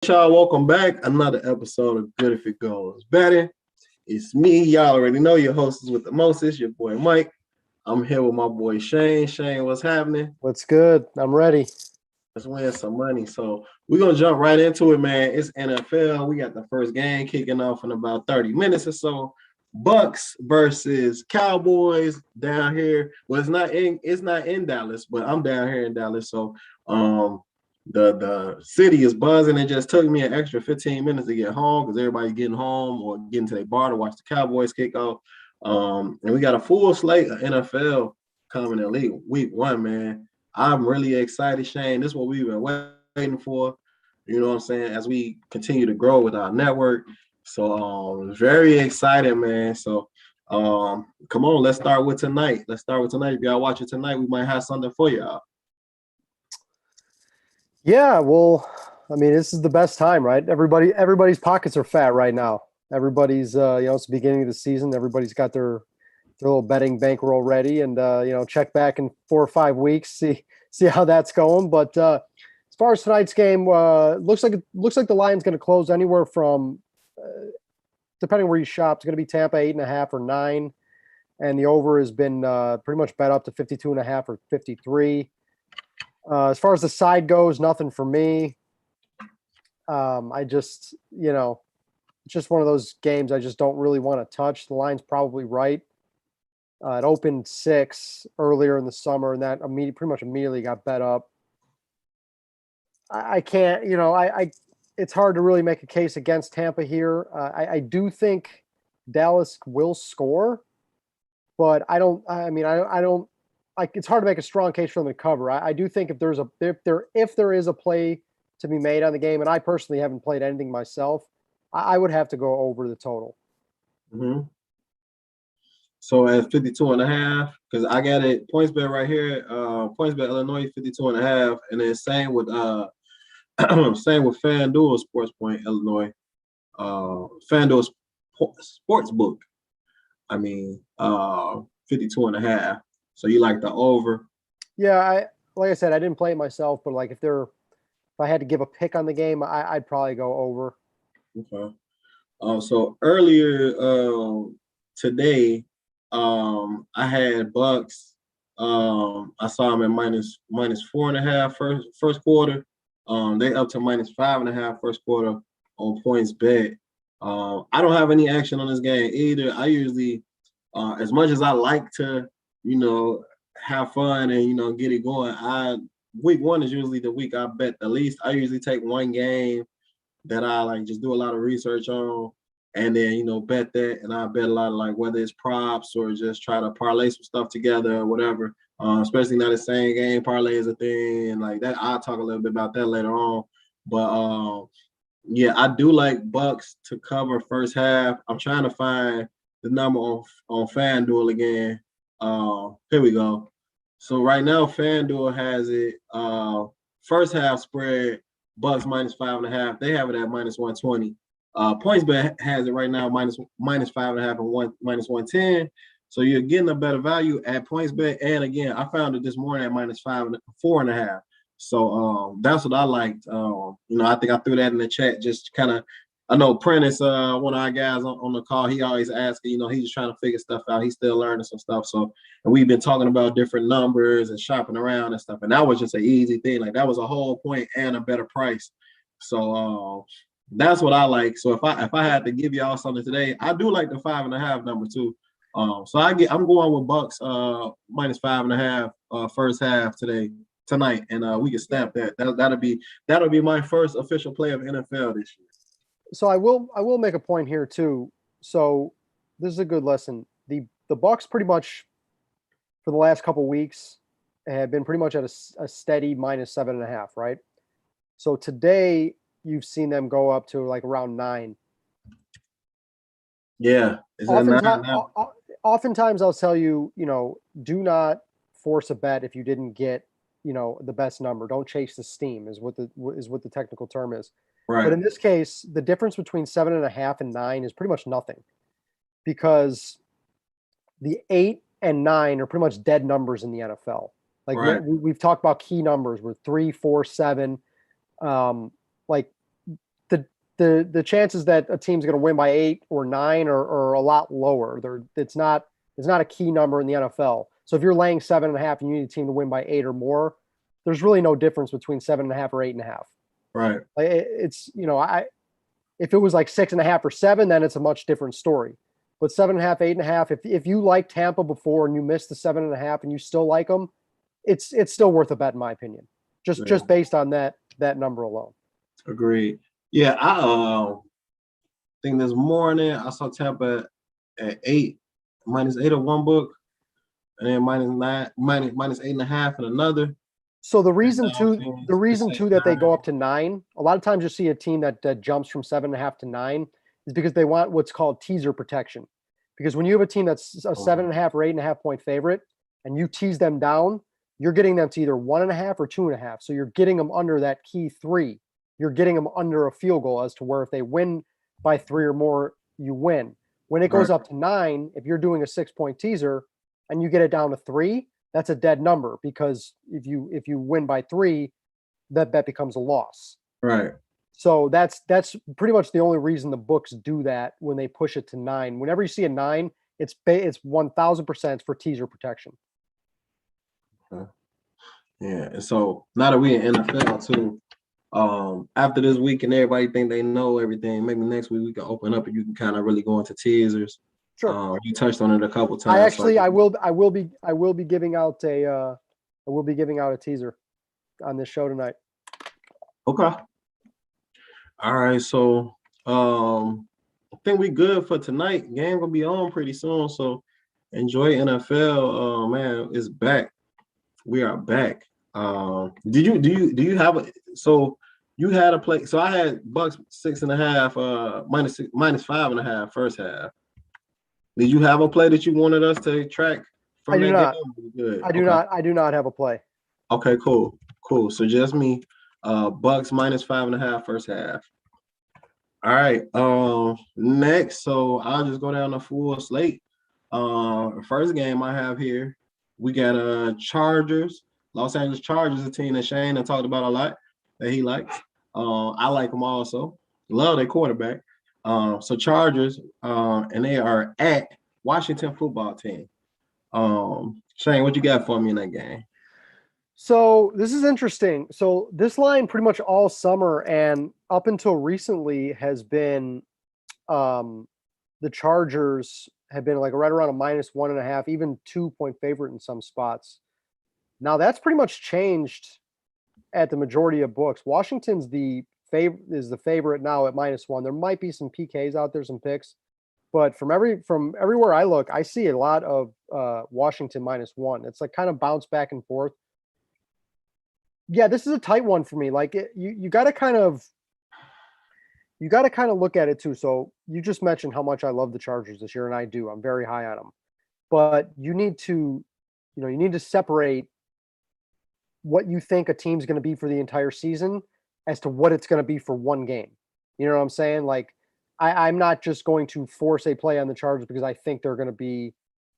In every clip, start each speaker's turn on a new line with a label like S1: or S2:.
S1: Y'all, welcome back. Another episode of Good If It Goes Betting. It's me. Y'all already know your host is with the mostest, your boy Mike. I'm here with my boy Shayne. Shayne, what's happening?
S2: What's good? I'm ready.
S1: Let's win some money. So we're gonna jump right into it, man. It's NFL. We got the first game kicking off in about 30 minutes or so. Bucks versus Cowboys down here. Well, it's not in Dallas, but I'm down here in Dallas. So the city is buzzing. It just took me an extra 15 minutes to get home because everybody's getting home or getting to their bar to watch the Cowboys kick off. And we got a full slate of NFL coming in week one, man. I'm really excited, Shayne. This is what we've been waiting for. You know what I'm saying? As we continue to grow with our network. So very excited, man. So come on, let's start with tonight. If y'all watch it tonight, we might have something for y'all.
S2: Yeah, well, I mean, this is the best time, right? Everybody's pockets are fat right now. Everybody's it's the beginning of the season. Everybody's got their little betting bankroll ready, and check back in 4 or 5 weeks, see how that's going. But as far as tonight's game, looks like the line's going to close anywhere from, depending where you shop, it's going to be Tampa 8.5 or 9, and the over has been pretty much bet up to 52.5 or 53. As far as the side goes, nothing for me. I just, it's just one of those games I just don't really want to touch. The line's probably right. It opened 6 earlier in the summer, and that pretty much immediately got bet up. I can't, it's hard to really make a case against Tampa here. I do think Dallas will score, but I don't. It's hard to make a strong case for them to cover. I do think if there is a play to be made on the game, and I personally haven't played anything myself, I would have to go over the total.
S1: Mm-hmm. So at 52.5, because I got it points bet right here. Points bet Illinois 52.5, and then same with FanDuel Sportspoint Illinois. FanDuel Sportsbook. 52.5. So you like the over?
S2: Yeah, like I said, I didn't play it myself, but like if I had to give a pick on the game, I'd probably go over.
S1: Okay. So earlier today, I had Bucks. I saw them at minus 4.5 first quarter. They up to minus 5.5 first quarter on points bet. I don't have any action on this game either. I usually, as much as I like to, have fun and get it going, week one is usually the week I bet the least. I usually take one game that I like just do a lot of research on, and then bet that, and I bet a lot of like whether it's props or just try to parlay some stuff together or whatever. Especially now the same game parlay is a thing, and like that I'll talk a little bit about that later on. But yeah, I do like Bucks to cover first half. I'm trying to find the number on FanDuel again. Here we go. So right now FanDuel has it first half spread Bucks minus 5.5. They have it at minus 120. PointsBet has it right now minus 5.5 and minus 110. So you're getting a better value at PointsBet. And again, I found it this morning at minus 4.5. So that's what I liked. I think I threw that in the chat just kind of. I know Prentice, one of our guys on the call, he always asks, he's just trying to figure stuff out. He's still learning some stuff. So, and we've been talking about different numbers and shopping around and stuff. And that was just an easy thing. Like that was a whole point and a better price. So that's what I like. So if I had to give y'all something today, I do like the 5.5 number too. So I'm going with Bucks minus 5.5 first half tonight, and we can stamp that. That'll be my first official play of NFL this year.
S2: So I will make a point here too. So this is a good lesson. The Bucks pretty much for the last couple weeks have been pretty much at a steady minus 7.5, right? So today you've seen them go up to like around 9.
S1: Yeah.
S2: Oftentimes I'll tell you, do not force a bet if you didn't get, the best number. Don't chase the steam is what the technical term is.
S1: Right.
S2: But in this case, the difference between 7.5 and 9 is pretty much nothing, because the 8 and 9 are pretty much dead numbers in the NFL. Like we've talked about key numbers with 3, 4, 7. Like the chances that a team's going to win by 8 or 9 are a lot lower. It's not a key number in the NFL. So if you're laying 7.5 and you need a team to win by 8 or more, there's really no difference between 7.5 or 8.5.
S1: Right.
S2: Like it's, if it was like 6.5 or 7, then it's a much different story. But 7.5, 8.5, if you like Tampa before and you missed the 7.5 and you still like them, it's still worth a bet in my opinion. Just based on that number alone.
S1: Agreed. Yeah, I think this morning I saw Tampa at 8, -8 of one book, and then minus 8.5 in another.
S2: So the reason too that they go up to 9, a lot of times you see a team that jumps from 7.5 to 9 is because they want what's called teaser protection. Because when you have a team that's a 7.5 or 8.5 point favorite and you tease them down, you're getting them to either 1.5 or 2.5. So you're getting them under that key 3. You're getting them under a field goal as to where if they win by 3 or more, you win. When it goes up to 9, if you're doing a 6-point teaser and you get it down to 3, that's a dead number because if you win by 3, that bet becomes a loss.
S1: Right.
S2: So that's pretty much the only reason the books do that when they push it to 9. Whenever you see a 9, it's 1,000% for teaser protection.
S1: Yeah, and so now that we in NFL too, after this week and everybody think they know everything, maybe next week we can open up and you can kind of really go into teasers.
S2: Sure.
S1: You touched on it a couple times.
S2: I will be giving out a teaser on this show tonight.
S1: Okay. All right, so I think we good for tonight. Game gonna be on pretty soon, so enjoy NFL. Man, it's back. We are back. Do you have a so you had a play? So I had Bucks 6.5, minus 5.5 first half. Did you have a play that you wanted us to track from that game? Good.
S2: I do not have a play.
S1: Okay, cool. So just me. Bucks minus 5.5 first half. All right. Next, so I'll just go down the full slate. First game I have here, we got Chargers, Los Angeles Chargers, a team that Shayne had talked about a lot that he likes. I like them also. Love their quarterback. So Chargers, and they are at Washington football team. Shayne, what you got for me in that game?
S2: So this is interesting. So this line pretty much all summer and up until recently has been the Chargers have been like right around a -1.5, even 2-point favorite in some spots. Now that's pretty much changed at the majority of books. Washington's the favorite now at -1. There might be some PKs out there, some picks, but from everywhere I look, I see a lot of Washington -1. It's like kind of bounce back and forth. Yeah, this is a tight one for me. Like you got to kind of look at it too. So you just mentioned how much I love the Chargers this year, and I do. I'm very high on them. But you need to separate what you think a team's going to be for the entire season as to what it's going to be for one game. You know what I'm saying? Like I'm not just going to force a play on the Chargers because I think they're going to be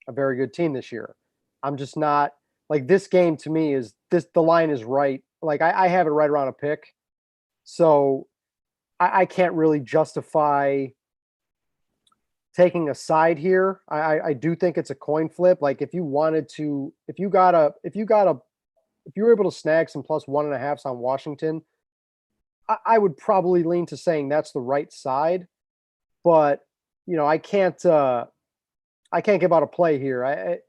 S2: a very good team this year. I'm just not. Like this game to me the line is right. Like I have it right around a pick. So I can't really justify taking a side here. I do think it's a coin flip. Like if you were able to snag some +1.5s on Washington, I would probably lean to saying that's the right side. But I can't give out a play here.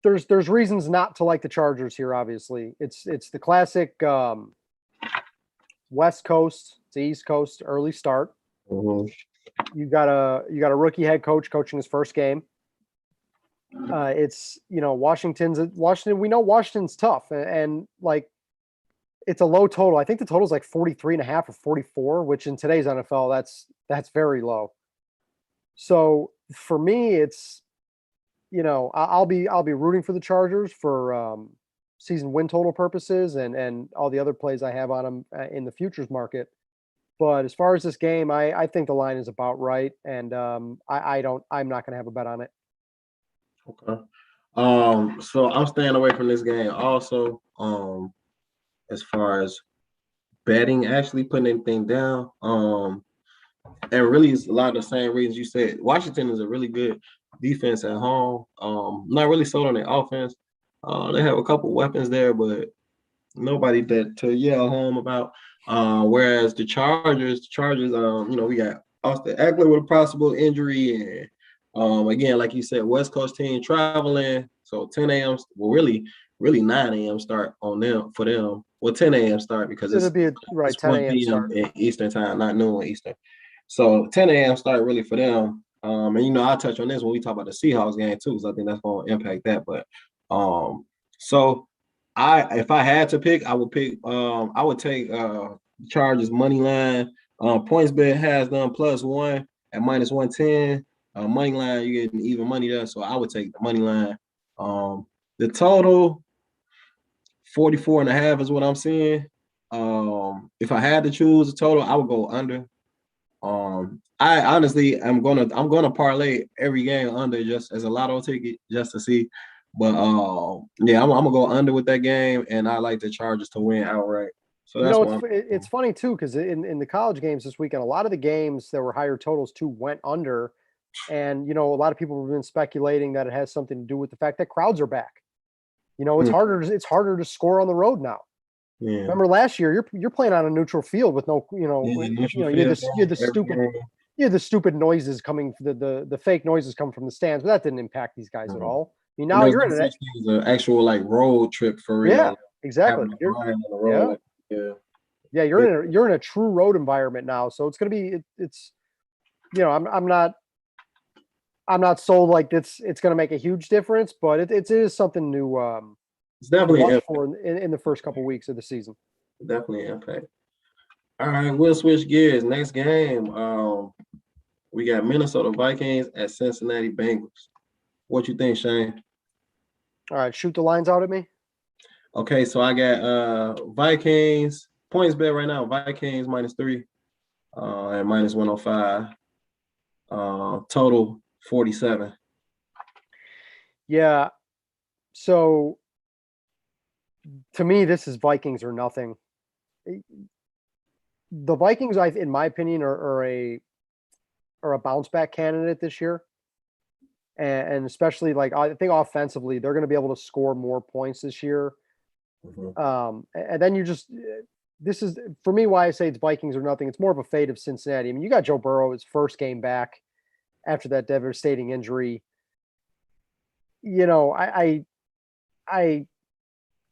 S2: There's reasons not to like the Chargers here. Obviously, it's the classic West Coast to East Coast early start.
S1: Mm-hmm.
S2: You got a rookie head coach coaching his first game. It's Washington. We know Washington's tough, and like it's a low total. I think the total is like 43.5 or 44, which in today's NFL that's very low. So for me, it's. I'll be rooting for the Chargers for season win total purposes and all the other plays I have on them in the futures market. But as far as this game, I think the line is about right, and I'm not going to have a bet on it.
S1: Okay. So I'm staying away from this game also. As far as betting, actually putting anything down. And really, it's a lot of the same reasons you said. Washington is a really good defense at home. Not really sold on their offense. They have a couple weapons there, but nobody that to yell home about. Whereas the Chargers, we got Austin Eckler with a possible injury, and again, like you said, West Coast team traveling, so 10 a.m. Well, really 9 a.m. start on them for them. Well, 10 a.m. start because
S2: It'll be right
S1: it's
S2: 10
S1: 1
S2: a.m.
S1: p.m.
S2: start.
S1: in Eastern time, not noon Eastern. So 10 a.m. start really for them. And I'll touch on this when we talk about the Seahawks game too, because I think that's going to impact that. But so if I had to pick, I would take Chargers money line. Points bet has them +1 at -110. Money line, you getting even money there, so I would take the money line. The total 44.5 is what I'm seeing. If I had to choose a total, I would go under. I honestly I'm gonna parlay every game under just as a lotto ticket just to see. But yeah, I'm gonna go under with that game, and I like the Chargers to win outright. So
S2: You
S1: that's
S2: know,
S1: why
S2: it's funny too because in the college games this weekend, a lot of the games that were higher totals too went under, and a lot of people have been speculating that it has something to do with the fact that crowds are back. It's harder to score on the road now.
S1: yeah,
S2: Remember last year, you're playing on a neutral field with no,
S1: yeah, neutral
S2: you had
S1: field
S2: the
S1: every
S2: stupid
S1: game.
S2: noises coming, the fake noises coming from the stands, but that didn't impact these guys at
S1: Mhm.
S2: all. I mean,
S1: And
S2: now
S1: there was
S2: you're
S1: no
S2: in
S1: such
S2: it.
S1: thing as an actual like road trip for real,
S2: Yeah,
S1: like,
S2: exactly.
S1: having a grind on the road.
S2: Yeah,
S1: Like, yeah,
S2: yeah,
S1: yeah,
S2: you're in a true road environment now, so it's gonna be it's I'm not sold like it's gonna make a huge difference, but it is something
S1: it's
S2: to
S1: definitely
S2: watch
S1: an
S2: for in the first couple weeks of the season.
S1: impact. Definitely an impact. All right, we'll switch gears. Next game, we got Minnesota Vikings at Cincinnati Bengals. What you think, Shane?
S2: All right, shoot the lines out at me.
S1: Okay, so I got Vikings points bet right now. Vikings -3, and -105. Total 47.
S2: Yeah. So to me, this is Vikings or nothing. The Vikings, in my opinion, are a bounce back candidate this year, and especially like I think offensively, they're going to be able to score more points this year.
S1: Mhm.
S2: And then this is for me why I say it's Vikings or nothing. It's more of a fate of Cincinnati. I mean, you got Joe Burrow, his first game back after that devastating injury. I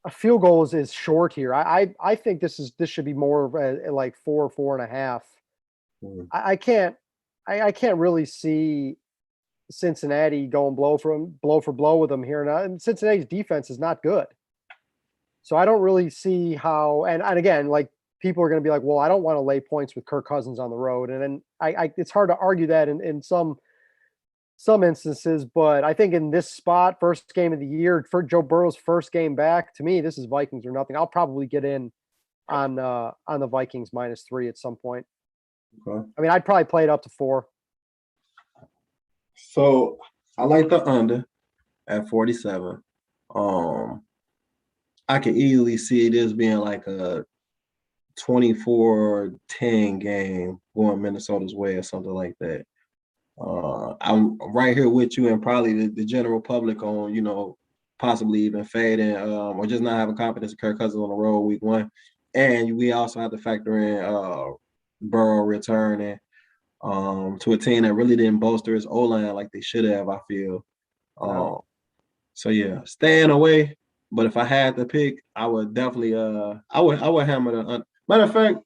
S2: a field goal is short here. I think this should be more of like 4.5.
S1: Mhm.
S2: I can't I can't really see Cincinnati going blow for blow with them here. And Cincinnati's defense is not good. So I don't really see how and again, like people are gonna be like, well, I don't want to lay points with Kirk Cousins on the road. And then I it's hard to argue that in some instances, but I think in this spot, first game of the year for Joe Burrow's first game back, to me, this is Vikings or nothing. I'll probably get in on the Vikings -3 at some point.
S1: Okay.
S2: I mean, I'd probably play it up to 4.
S1: So I like the under at 47. Um, I could easily see this being like a 24-10 game going Minnesota's way or something like that. I'm right here with you and probably the general public on, possibly even fading or just not having confidence in Kirk Cousins on the road week 1. And we also have to factor in Burrow returning to a team that really didn't bolster his O-line like they should have, I feel.
S2: No.
S1: So yeah, staying away. But if I had to pick, I would definitely I would hammer the matter of fact,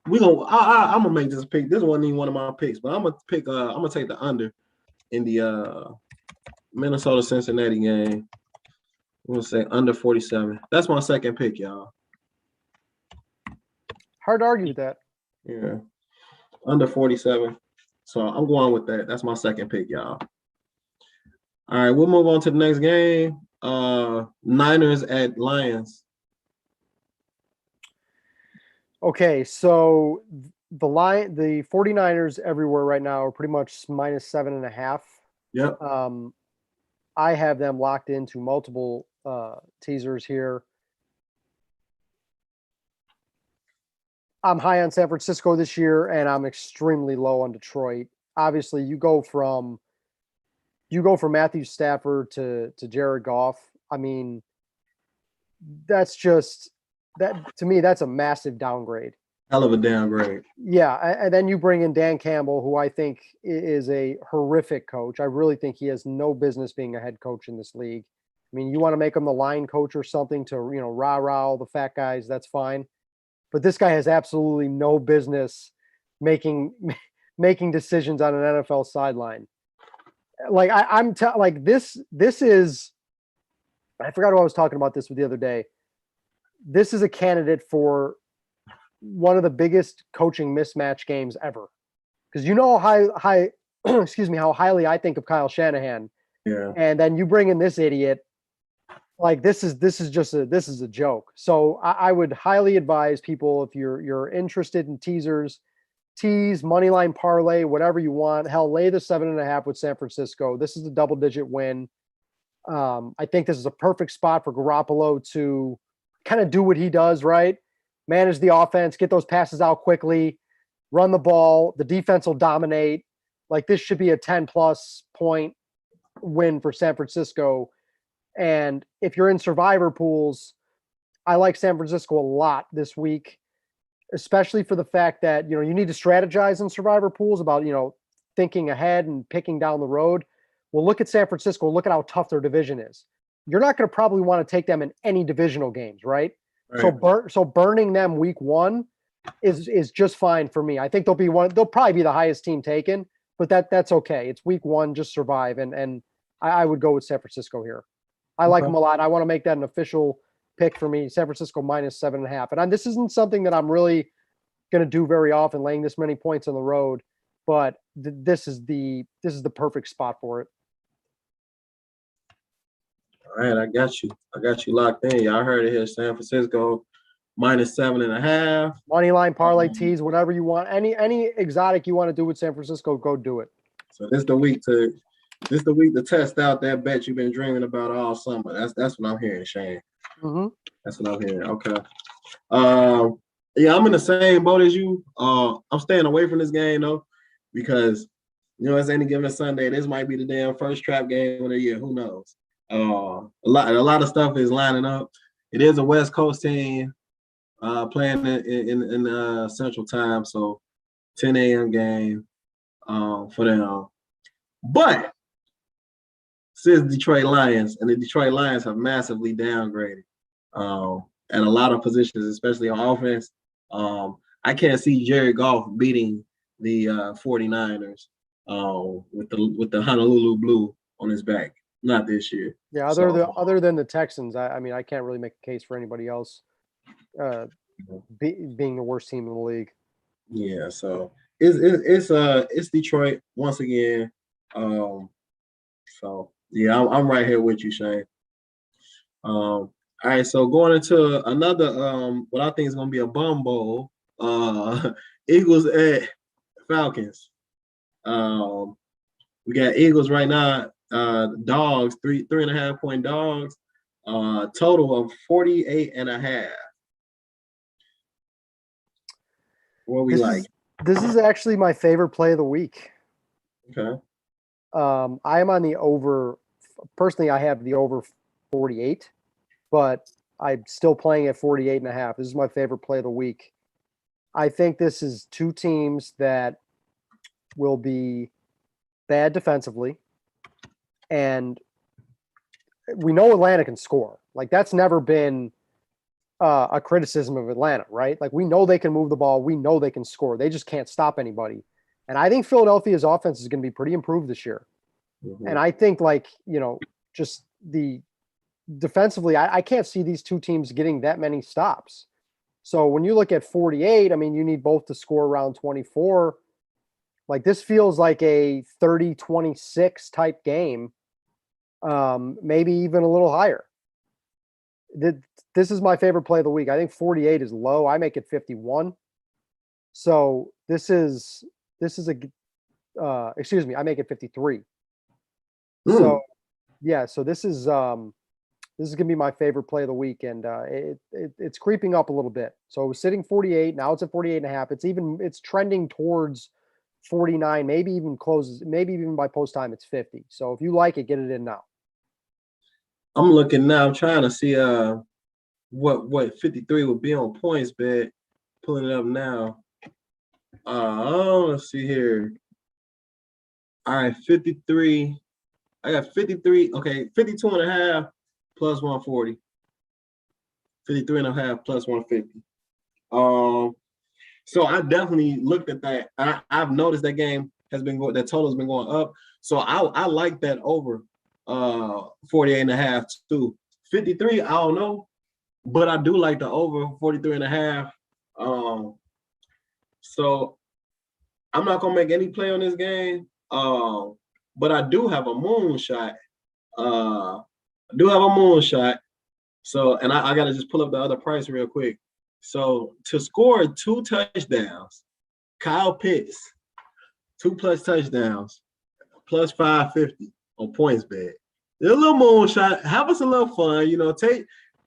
S1: I'm gonna make this pick. This wasn't even one of my picks, but I'm gonna take the under in the Minnesota Cincinnati game. I'm gonna say under 47. That's my second pick, y'all.
S2: Hard to argue with that.
S1: Yeah, under 47. So I'm going with that. That's my second pick, y'all. All right, we'll move on to the next game. Niners at Lions.
S2: Okay, so the 49ers everywhere right now are pretty much -7.5.
S1: Yep.
S2: I have them locked into multiple teasers here. I'm high on San Francisco this year, and I'm extremely low on Detroit. Obviously, you go from Matthew Stafford to Jared Goff. I mean, that's just that to me. That's a massive downgrade.
S1: Hell of a downgrade.
S2: Yeah, and then you bring in Dan Campbell, who I think is a horrific coach. I really think he has no business being a head coach in this league. I mean, you want to make him the line coach or something to rah all the fat guys. That's fine, but this guy has absolutely no business making making decisions on an NFL sideline. Like like this. This is. I forgot who I was talking about this with the other day. This is a candidate for one of the biggest coaching mismatch games ever. Because high excuse me, how highly I think of Kyle Shanahan.
S1: Yeah.
S2: And then you bring in this idiot. Like this is a joke. So I would highly advise people, if you're interested in teasers, tease, money line parlay, whatever you want. Hell, lay the 7.5 with San Francisco. This is a double-digit win. I think this is a perfect spot for Garoppolo to kind of do what he does, right? Manage the offense, get those passes out quickly, run the ball. The defense will dominate. Like this should be a 10+ point win for San Francisco. And if you're in survivor pools, I like San Francisco a lot this week, especially for the fact that, you need to strategize in survivor pools about, thinking ahead and picking down the road. Well, look at San Francisco. Look at how tough their division is. You're not going to probably want to take them in any divisional games, right?
S1: Right.
S2: So burning them week one is just fine for me. I think they'll probably be the highest team taken, but that's okay. It's week one, just survive. And I would go with San Francisco here. I like them a lot. I want to make that an official pick for me. San Francisco minus 7.5. And this isn't something that I'm really going to do very often, laying this many points on the road, but this is the perfect spot for it.
S1: All right, I got you. I got you locked in. Y'all heard it here. San Francisco minus 7.5.
S2: Money line, parlay, tease, whatever you want. Any exotic you want to do with San Francisco, go do it.
S1: So this the week to test out that bet you've been dreaming about all summer. That's what I'm hearing, Shayne.
S2: Mm-hmm.
S1: That's what I'm hearing. Okay. Yeah, I'm in the same boat as you. I'm staying away from this game though, because it's any given Sunday. This might be the damn first trap game of the year. Who knows? A lot of stuff is lining up. It is a West Coast team playing in Central Time, so 10 a.m. game for them. But since Detroit Lions, and the Detroit Lions have massively downgraded at a lot of positions, especially on offense, I can't see Jared Goff beating the 49ers with the Honolulu Blue on his back. Not this year.
S2: Yeah, other than the Texans, I mean, I can't really make a case for anybody else being the worst team in the league.
S1: Yeah, so it's Detroit once again. So yeah, I'm right here with you, Shayne. All right, so going into another what I think is gonna be a bum bowl, Eagles at Falcons. We got Eagles right now. Dogs, 3.5 point dogs, total of 48.5. What we like?
S2: This is actually my favorite play of the week.
S1: Okay.
S2: I am on the over. Personally, I have the over 48, but I'm still playing at 48.5. This is my favorite play of the week. I think this is two teams that will be bad defensively, and we know Atlanta can score. Like that's never been a criticism of Atlanta, right? Like we know they can move the ball. We know they can score. They just can't stop anybody. And I think Philadelphia's offense is going to be pretty improved this year. Mm-hmm. And I think just the defensively, I can't see these two teams getting that many stops. So when you look at 48, I mean, you need both to score around 24. Like this feels like a 30-26 type game, maybe even a little higher. This is my favorite play of the week. I think 48 is low. I make it 51. So this is I make it 53. So yeah, so this is This is going to be my favorite play of the week, and it's creeping up a little bit. So it was sitting 48. Now it's at 48 and a half. It's trending towards 49, maybe even closes, maybe even by post time it's 50. So if you like it, get it in now.
S1: I'm looking now. I'm trying to see what 53 would be on points bet. Pulling it up now. Let's see here. All right, 53. I got 53. Okay, 52 and a half plus 140. 53 and a half plus 150. So I definitely looked at that. I've noticed that game has been going, that total has been going up. So I like that over 48 and a half too. 53, I don't know, but I do like the over 43 and a half. So I'm not gonna make any play on this game. But I do have a moonshot. So, and I gotta just pull up the other price real quick. So to score 2 touchdowns, Kyle Pitts, 2+ touchdowns, plus 550 on points bet. A little moonshot. Have us a little fun.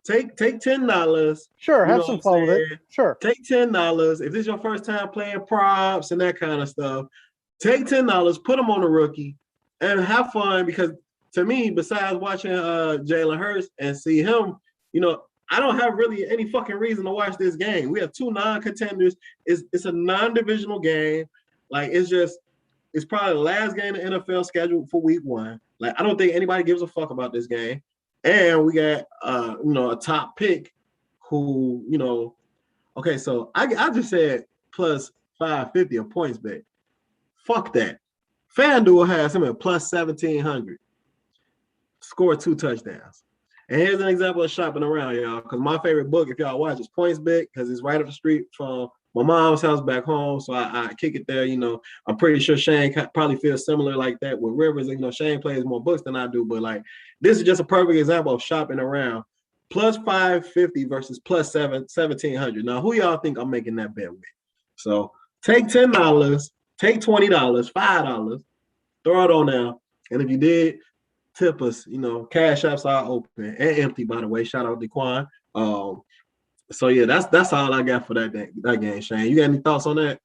S1: Take $10.
S2: Sure, have some fun with it. Sure.
S1: Take $10. If this is your first time playing props and that kind of stuff, take $10, put them on a rookie, and have fun. Because to me, besides watching Jalen Hurts and see him, I don't have really any fucking reason to watch this game. We have 2 non-contenders. It's a non-divisional game. Like, it's probably the last game in the NFL scheduled for week 1. Like, I don't think anybody gives a fuck about this game. And we got a top pick who, okay, so I just said plus 550 on points bet. Fuck that. FanDuel has him at plus 1,700. Score 2 touchdowns. And here's an example of shopping around, y'all, because my favorite book, if y'all watch, is PointsBet, because it's right up the street from my mom's house back home. So I kick it there. I'm pretty sure Shayne probably feels similar like that with Rivers. Shayne plays more books than I do, but like this is just a perfect example of shopping around. Plus 550 versus plus 1,700. Now, who y'all think I'm making that bet with? So take $10, take $20, $5, throw it on now. And if you did, tip us. Cash apps are open and empty, by the way. Shout out to Quan. So yeah, that's all I got for that game, Shayne. You got any thoughts on that?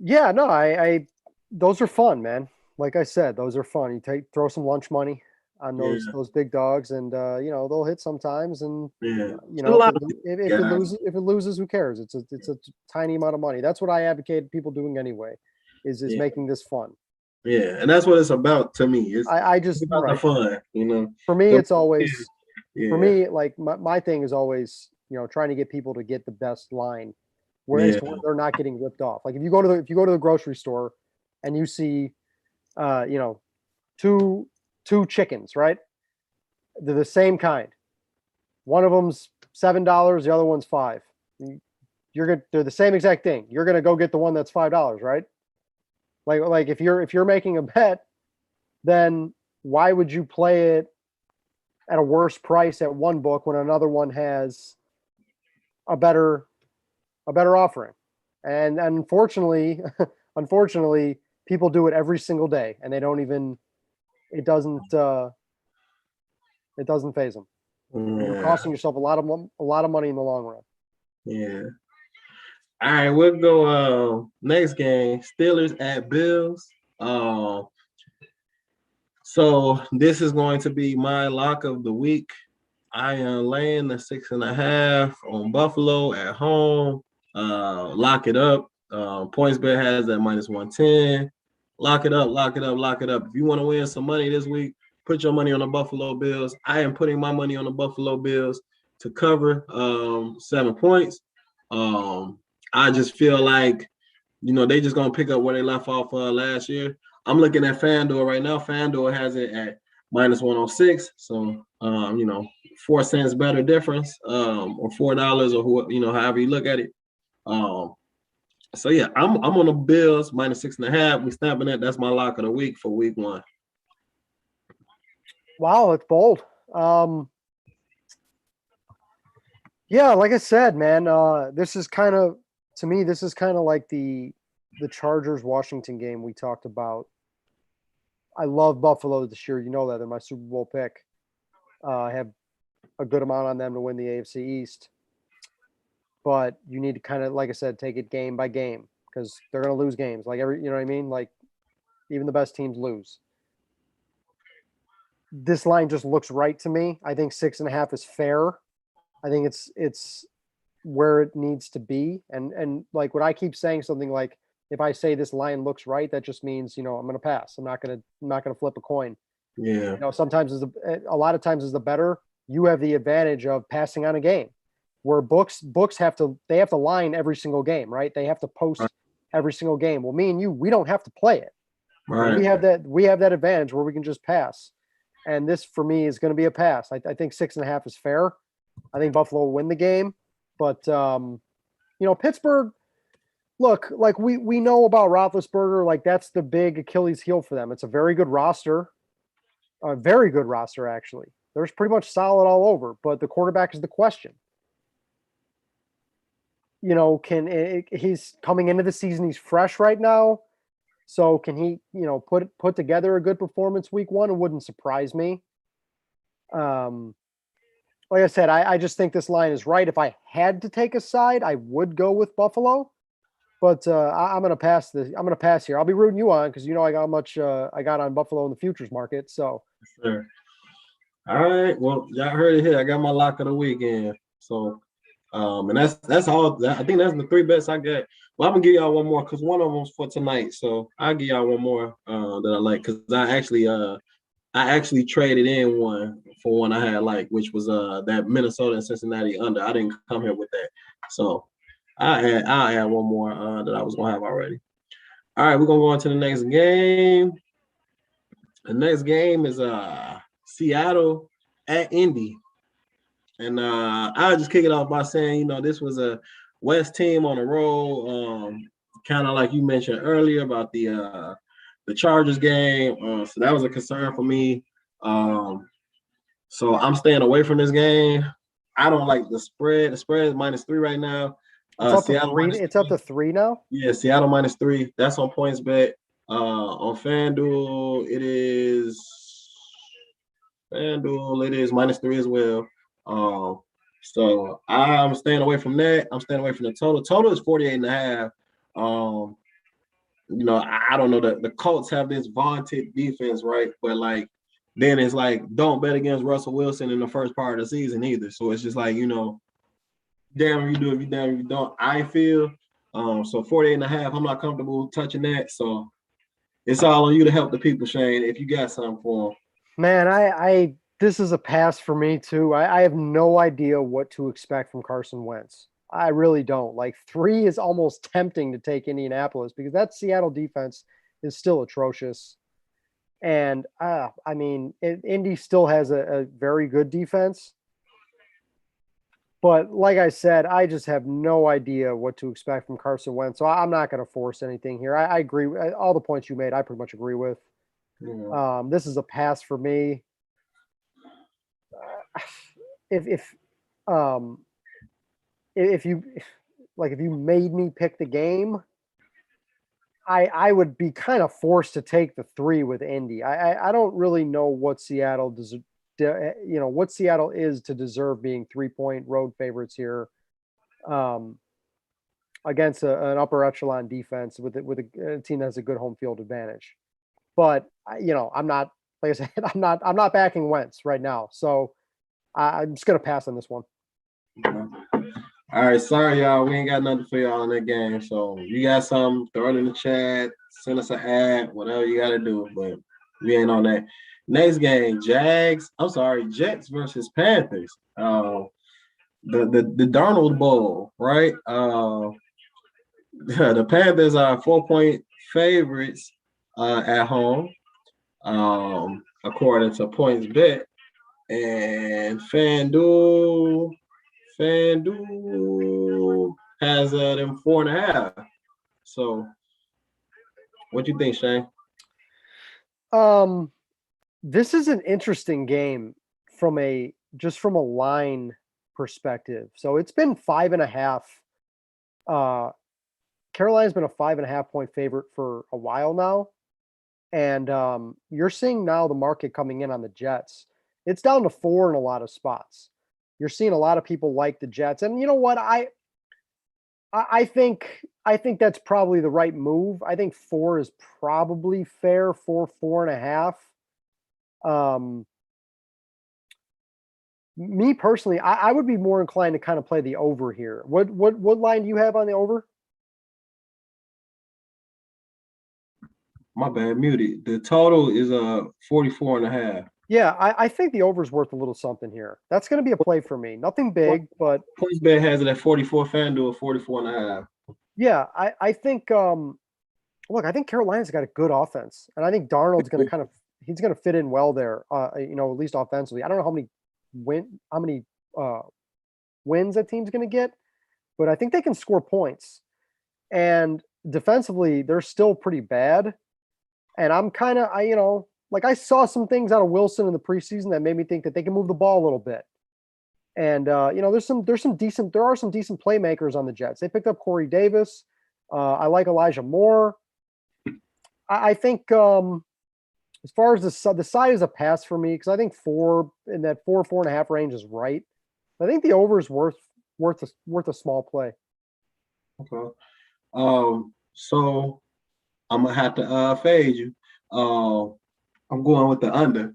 S2: Yeah, no, I those are fun, man. Like I said, those are fun. You throw some lunch money on those big dogs, and they'll hit sometimes. And if it loses, who cares? It's a tiny amount of money. That's what I advocate people doing anyway, is making this fun.
S1: Yeah, and that's what it's about to me. It's about the fun,
S2: For me, it's always for me, like my thing is always, trying to get people to get the best line, where they're not getting ripped off. Like if you go to the grocery store and you see two chickens, right? They're the same kind. One of them's $7, the other one's $5. They're the same exact thing. You're gonna go get the one that's $5, right? Like if you're making a bet, then why would you play it at a worse price at one book when another one has a better offering? And unfortunately, people do it every single day, and they don't even. It doesn't phase them. You're costing yourself a lot of money in the long run.
S1: Yeah. All right, we'll go next game. Steelers at Bills. So this is going to be my lock of the week. I am laying the 6.5 on Buffalo at home. Lock it up. PointsBet has that minus 110. Lock it up. If you want to win some money this week, put your money on the Buffalo Bills. I am putting my money on the Buffalo Bills to cover 7 points. I just feel like, they just going to pick up where they left off last year. I'm looking at FanDuel right now. FanDuel has it at minus 106. So, 4 cents better difference, or $4, or however you look at it. So yeah, I'm on the Bills minus 6.5. We snapping that. That's my lock of the week for week 1.
S2: Wow, it's bold. Yeah, like I said, man, this is kind of like the Chargers Washington game we talked about. I love Buffalo this year. You know that they're my Super Bowl pick. have a good amount on them to win the AFC East. But you need to kind of, like I said, take it game by game because they're going to lose games. Like you know what I mean? Like even the best teams lose. This line just looks right to me. I think 6.5 is fair. I think it's where it needs to be. And like what I keep saying, something like if I say this line looks right, that just means, I'm going to pass. I'm not going to flip a coin.
S1: Yeah.
S2: Sometimes a lot of times is the better. You have the advantage of passing on a game where books have to line every single game, right? They have to post every single game. Well, me and you, we don't have to play it.
S1: Right.
S2: We have that advantage where we can just pass. And this for me is going to be a pass. I think 6.5 is fair. I think Buffalo will win the game, but Pittsburgh, look, like we know about Roethlisberger, like that's the big Achilles heel for them. It's a very good roster, actually. There's pretty much solid all over, but the quarterback is the question. He's coming into the season, he's fresh right now. So can he, put together a good performance week 1? It wouldn't surprise me. Like I said, I just think this line is right. If I had to take a side, I would go with Buffalo. But I'm going to pass this. I'm going to pass here. I'll be rooting you on because I got how much I got on Buffalo in the futures market. So,
S1: sure. All right. Well, y'all heard it here. I got my lock of the weekend. So, and that's all. I think that's the 3 bets I got. Well, I'm gonna give y'all one more because one of them's for tonight. So I'll give y'all one more that I like because I actually traded in one for one I had which was that Minnesota and Cincinnati under. I didn't come here with that. So I'll add one more that I was gonna have already. All right, we're gonna go on to the next game. The next game is Seattle at Indy. And I'll just kick it off by saying, this was a West team on the road, kind of like you mentioned earlier about the Chargers game. So that was a concern for me. So I'm staying away from this game. I don't like the spread. The spread is -3 right now.
S2: it's up to
S1: Seattle
S2: 3. It's up to 3 now.
S1: Yeah, Seattle -3. That's on PointsBet. On FanDuel, it is -3 as well. So I'm staying away from that. I'm staying away from the total. Total is 48.5. I don't know. The Colts have this vaunted defense, right? But then it's don't bet against Russell Wilson in the first part of the season either. So it's just damn if you do, if you damn if you don't. I feel so 48.5. I'm not comfortable touching that. So it's all on you to help the people, Shayne. If you got something for them.
S2: Man, I this is a pass for me too. I have no idea what to expect from Carson Wentz. I really don't. 3 is almost tempting to take Indianapolis because that Seattle defense is still atrocious. And Indy still has a very good defense. But like I said, I just have no idea what to expect from Carson Wentz. So I'm not going to force anything here. I agree. All the points you made, I pretty much agree with.
S1: Yeah.
S2: This is a pass for me. If you made me pick the game, I would be kind of forced to take the 3 with Indy. I don't really know what Seattle does. What Seattle is to deserve being 3-point road favorites here, against an upper echelon defense with a team that has a good home field advantage. But I'm not, like I said, I'm not backing Wentz right now. So I'm just gonna pass on this one.
S1: All right, sorry y'all, we ain't got nothing for y'all in that game. So you got something, throw it in the chat, send us an ad, whatever you gotta do. But we ain't on that. Next game, Jets versus Panthers. The Darnold Bowl, right? The Panthers are 4-point favorites at home, according to PointsBet, and FanDuel has them 4.5. So, what you think, Shayne?
S2: This is an interesting game from a line perspective. So it's been 5.5. Carolina's been a 5.5-point favorite for a while now. And you're seeing now the market coming in on the Jets. It's down to 4 in a lot of spots. You're seeing a lot of people like the Jets, and you know what? I think that's probably the right move. I think 4 is probably fair. 4, 4.5. Um, Me personally, I would be more inclined to kind of play the over here. What line do you have on the over?
S1: My bad, muted. The total is 44.5.
S2: Yeah, I think the over is worth a little something here. That's going to be a play for me. Nothing big, but
S1: PointsBet has it at 44. FanDuel 44.5.
S2: yeah, I think look, I think Carolina's got a good offense, and I think Darnold's going to he's going to fit in well there. At least offensively. I don't know how many uh, wins that team's going to get, but I think they can score points. And defensively, they're still pretty bad. And I'm kind of like I saw some things out of Wilson in the preseason that made me think that they can move the ball a little bit. And there are some decent playmakers on the Jets. They picked up Corey Davis. I like Elijah Moore. I think as far as the side is a pass for me because I think 4 in that 4.5 range is right. I think the over is worth a small play.
S1: Okay. So I'm gonna have to fade you. I'm going with the under.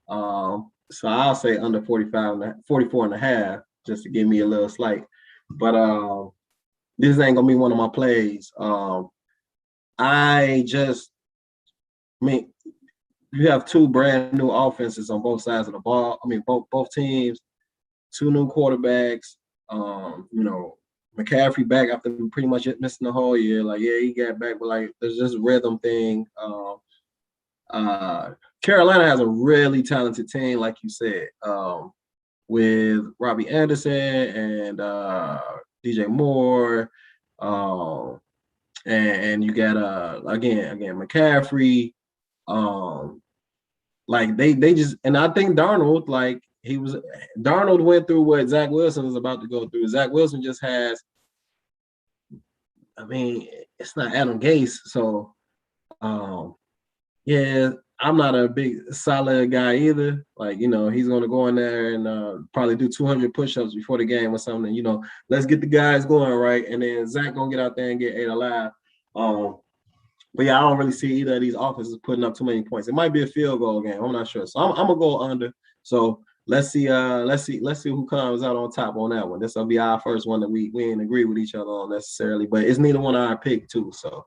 S1: So I'll say under 44.5, just to give me a little slight. But this ain't gonna be one of my plays. I mean, you have 2 brand new offenses on both sides of the ball. I mean, both teams, 2 new quarterbacks. McCaffrey back after pretty much missing the whole year. Like, yeah, he got back, but like, there's this rhythm thing. Carolina has a really talented team, like you said, with Robbie Anderson and DJ Moore, and you got again McCaffrey. Like they just, and I think Darnold, like Darnold went through what Zach Wilson is about to go through. Zach Wilson just has, I mean, it's not Adam Gase, so yeah, I'm not a big solid guy either. Like, he's gonna go in there and probably do 200 push-ups before the game or something. Let's get the guys going right, and then Zach gonna get out there and get 8 alive. But yeah, I don't really see either of these offenses putting up too many points. It might be a field goal game. I'm not sure. So I'm gonna go under. So let's see who comes out on top on that one. This will be our first one that we ain't agree with each other on necessarily, but it's neither one of our pick too. So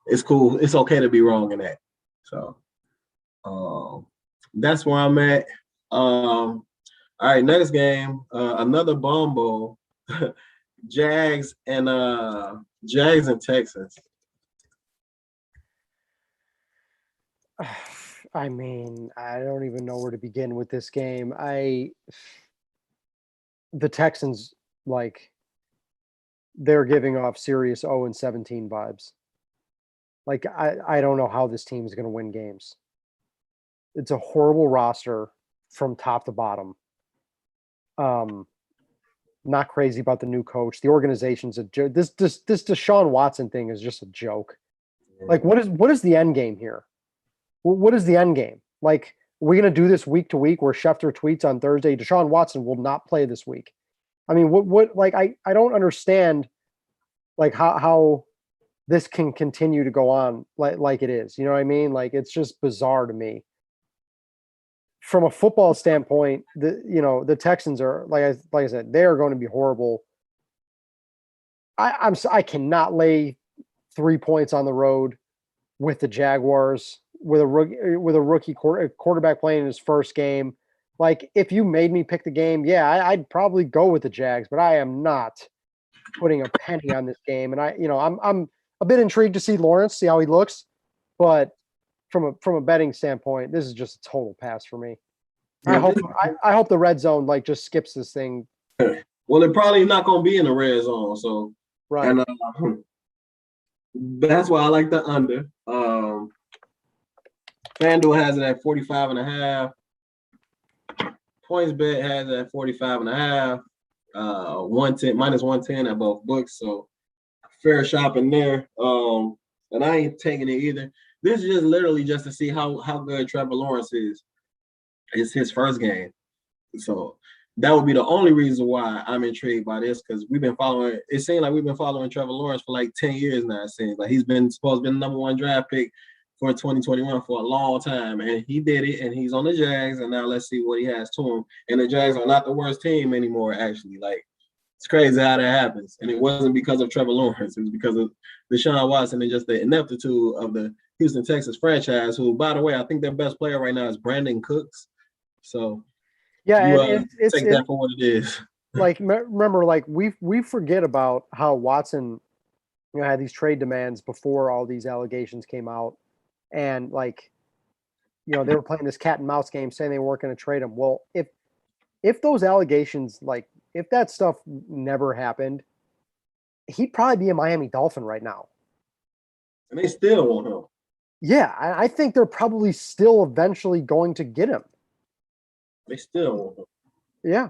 S1: it's cool. It's okay to be wrong in that. So that's where I'm at. All right, next game, another bomb bowl. Jags and Texans.
S2: I mean, I don't even know where to begin with this game. The Texans, like, they're giving off serious 0-17 vibes. Like, I don't know how this team is going to win games. It's a horrible roster from top to bottom. Not crazy about the new coach. The organization's a joke. This Deshaun Watson thing is just a joke. Like, what is the end game here? What is the end game? Like, we're going to do this week to week where Schefter tweets on Thursday, Deshaun Watson will not play this week. I mean, what like, I don't understand like how this can continue to go on like it is. You know what I mean? Like, it's just bizarre to me. From a football standpoint, the Texans are like I said, they are going to be horrible. I cannot lay 3 points on the road with the Jaguars with a rookie quarterback playing his first game. Like, if you made me pick the game, yeah, I'd probably go with the Jags, but I am not putting a penny on this game. And I'm a bit intrigued to see Lawrence, see how he looks, but from a betting standpoint, this is just a total pass for me. I hope the red zone like just skips this thing.
S1: Well, it probably not going to be in the red zone, so
S2: right.
S1: And that's why I like the under. FanDuel has it at 45.5. PointsBet has it at 45.5. 110 minus 110 at both books, so fair shopping there. And I ain't taking it either. This is just literally just to see how good Trevor Lawrence is. It's his first game. So that would be the only reason why I'm intrigued by this, because we've been following. It seems like we've been following Trevor Lawrence for like 10 years now. It seems like he's been supposed to be the number one draft pick for 2021 for a long time, and he did it. And he's on the Jags, and now let's see what he has to him. And the Jags are not the worst team anymore. Actually, like it's crazy how that happens. And it wasn't because of Trevor Lawrence. It was because of Deshaun Watson and just the ineptitude of the Houston Texans franchise. Who, by the way, I think their best player right now is Brandon Cooks. So
S2: Yeah,
S1: you
S2: and it's
S1: take that for what it is.
S2: like remember, like we forget about how Watson, had these trade demands before all these allegations came out, and like, they were playing this cat and mouse game, saying they weren't going to trade him. Well, if those allegations, like if that stuff never happened, he'd probably be a Miami Dolphin right now.
S1: And they still want him.
S2: Yeah, I think they're probably still eventually going to get him.
S1: They still want him.
S2: Yeah.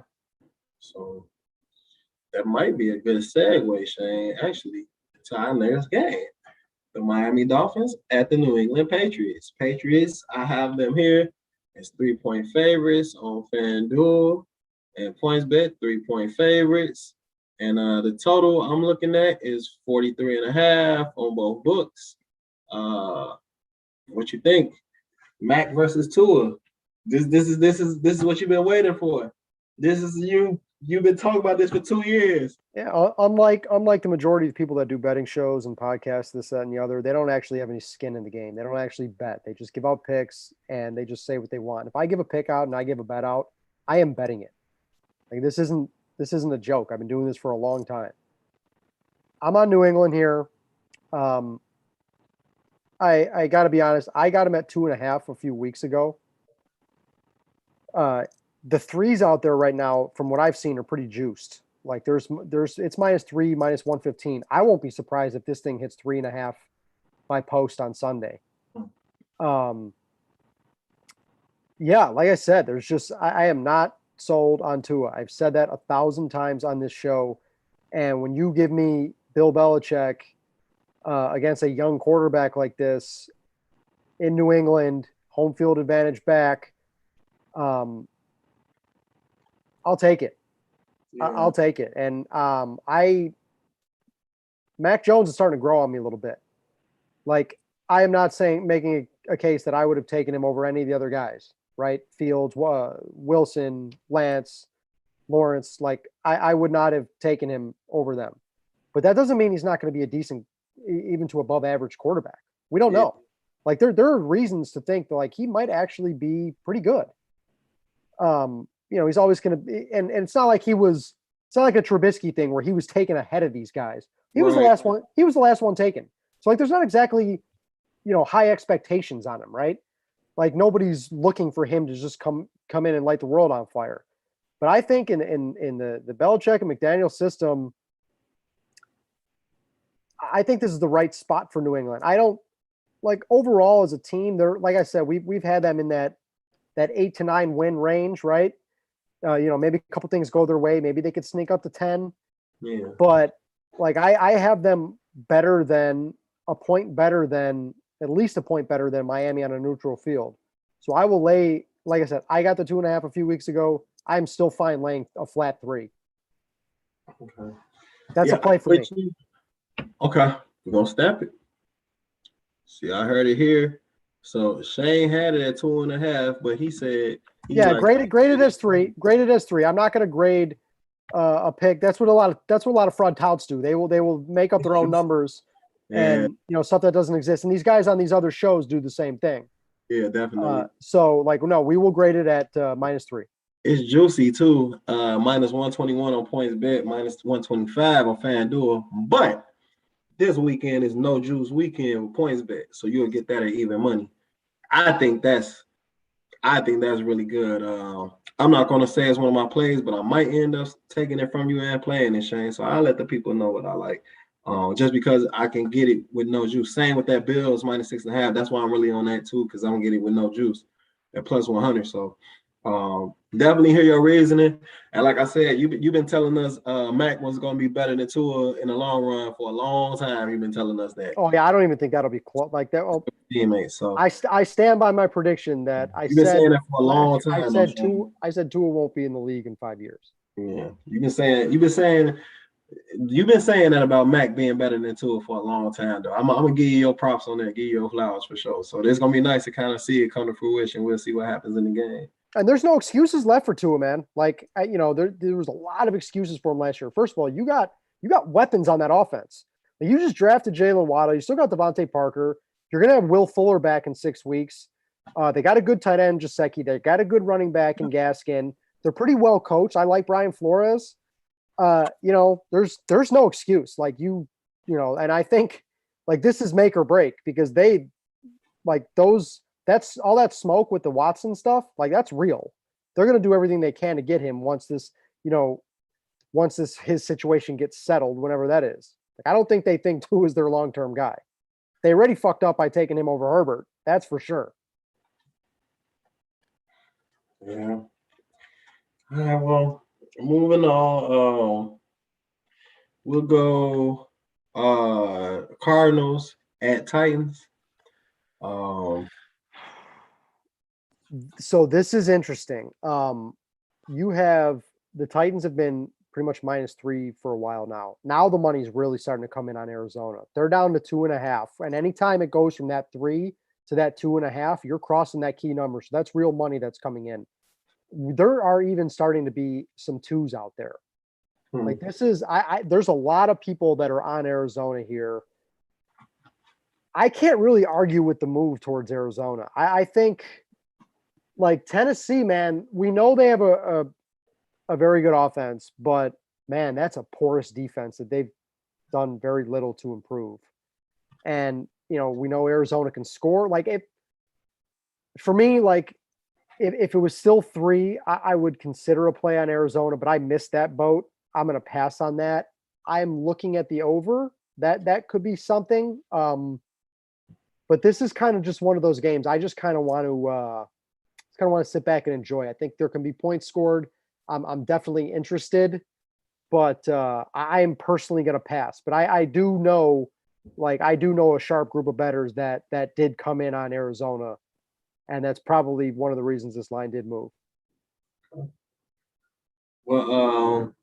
S1: So that might be a good segue, Shayne, actually, to our next game. The Miami Dolphins at the New England Patriots. Patriots, I have them here as 3-point favorites on FanDuel, and PointsBet 3-point favorites. And the total I'm looking at is 43.5 on both books. What you think? Mac versus Tua. This is what you've been waiting for. This is you've been talking about this for 2 years.
S2: Yeah, unlike the majority of people that do betting shows and podcasts, this, that, and the other, they don't actually have any skin in the game. They don't actually bet. They just give out picks and they just say what they want. If I give a pick out and I give a bet out, I am betting it. Like this isn't a joke. I've been doing this for a long time. I'm on New England here. I got to be honest. I got him at 2.5 a few weeks ago. The threes out there right now, from what I've seen, are pretty juiced. Like it's -3, -115. I won't be surprised if this thing hits 3.5 by post on Sunday. Yeah, like I said, there's just I am not sold on Tua. I've said that 1,000 times on this show. And when you give me Bill Belichick against a young quarterback like this in New England, home field advantage back, I'll take it. Yeah. I'll take it. And Mac Jones is starting to grow on me a little bit. Like, I am not making a case that I would have taken him over any of the other guys, right? Fields, Wilson, Lance, Lawrence. Like, I would not have taken him over them. But that doesn't mean he's not going to be a decent, even to above average quarterback. We don't know. Like, there are reasons to think that, like, he might actually be pretty good. He's always going to be, and it's not like it's not like a Trubisky thing where he was taken ahead of these guys. He was the last one. He was the last one taken. So like, there's not exactly, high expectations on him, right? Like nobody's looking for him to just come in and light the world on fire. But I think in the Belichick and McDaniel system, I think this is the right spot for New England. I don't like overall as a team. They're, like I said, we've had them in that 8 to 9 win range, right? Maybe a couple things go their way. Maybe they could sneak up to 10. Yeah. But like I have them better than at least a point better than Miami on a neutral field. So I will lay, like I said, I got the 2.5 a few weeks ago. I'm still fine laying a flat 3. Okay. That's a play for me.
S1: Okay. We're going to step it. See, I heard it here. So Shayne had it at 2.5, but he said,
S2: graded as 3. Graded as 3. I'm not going to grade a pick. That's what a lot of fraud touts do. They will make up their own numbers and stuff that doesn't exist. And these guys on these other shows do the same thing.
S1: Yeah, definitely.
S2: So no, we will grade it at -3.
S1: It's juicy too. -121 on PointsBet, -125 on FanDuel. But this weekend is no juice weekend with PointsBet, so you'll get that at even money. I think that's really good. I'm not going to say it's one of my plays, but I might end up taking it from you and playing it, Shayne. So I'll let the people know what I like. Just because I can get it with no juice. Same with that Bills -6.5. That's why I'm really on that too, because I'm going to get it with no juice at +100. So Definitely hear your reasoning, and like I said, you've been telling us Mac was going to be better than Tua in the long run for a long time. You've been telling us that,
S2: Oh yeah, I don't even think that'll be close like that. Oh,
S1: teammates. So
S2: I stand by my prediction that I
S1: you've been saying
S2: said
S1: that for a
S2: last
S1: long
S2: year.
S1: time, though, Shayne.
S2: I said Tua won't be in the league in 5 years.
S1: Yeah, you've been saying that about Mac being better than Tua for a long time, though. I'm gonna give you your props on that, give you your flowers for sure. So it's gonna be nice to kind of see it come to fruition. We'll see what happens in the game.
S2: And there's no excuses left for Tua, man. Like there was a lot of excuses for him last year. First of all, you got weapons on that offense. Like, you just drafted Jalen Waddle. You still got Devontae Parker. You're gonna have Will Fuller back in 6 weeks. They got a good tight end, Gesicki. They got a good running back in Gaskin. They're pretty well coached. I like Brian Flores. There's no excuse. And I think like this is make or break because they like those that's all that smoke with the Watson stuff, like that's real. They're gonna do everything they can to get him once this his situation gets settled, whenever that is. Like I don't think they think Tua is their long-term guy. They already fucked up by taking him over Herbert. That's for sure.
S1: Yeah. All right, well, moving on. We'll go Cardinals at Titans. Um,
S2: So this is interesting. You have the Titans have been pretty much -3 for a while now. Now the money's really starting to come in on Arizona. They're down to 2.5. And anytime it goes from that 3 to that 2.5, you're crossing that key number. So that's real money that's coming in. There are even starting to be some twos out there. Like this is there's a lot of people that are on Arizona here. I can't really argue with the move towards Arizona. I think like Tennessee, man, we know they have a very good offense, but man, that's a porous defense that they've done very little to improve. And we know Arizona can score. Like if for me, like if it was still 3, I would consider a play on Arizona, but I missed that boat. I'm going to pass on that. I'm looking at the over. That could be something. But this is kind of just one of those games. I just kind of want to sit back and enjoy. I think there can be points scored. I'm definitely interested, but I am personally going to pass. But I do know, a sharp group of bettors that did come in on Arizona, and that's probably one of the reasons this line did move.
S1: well,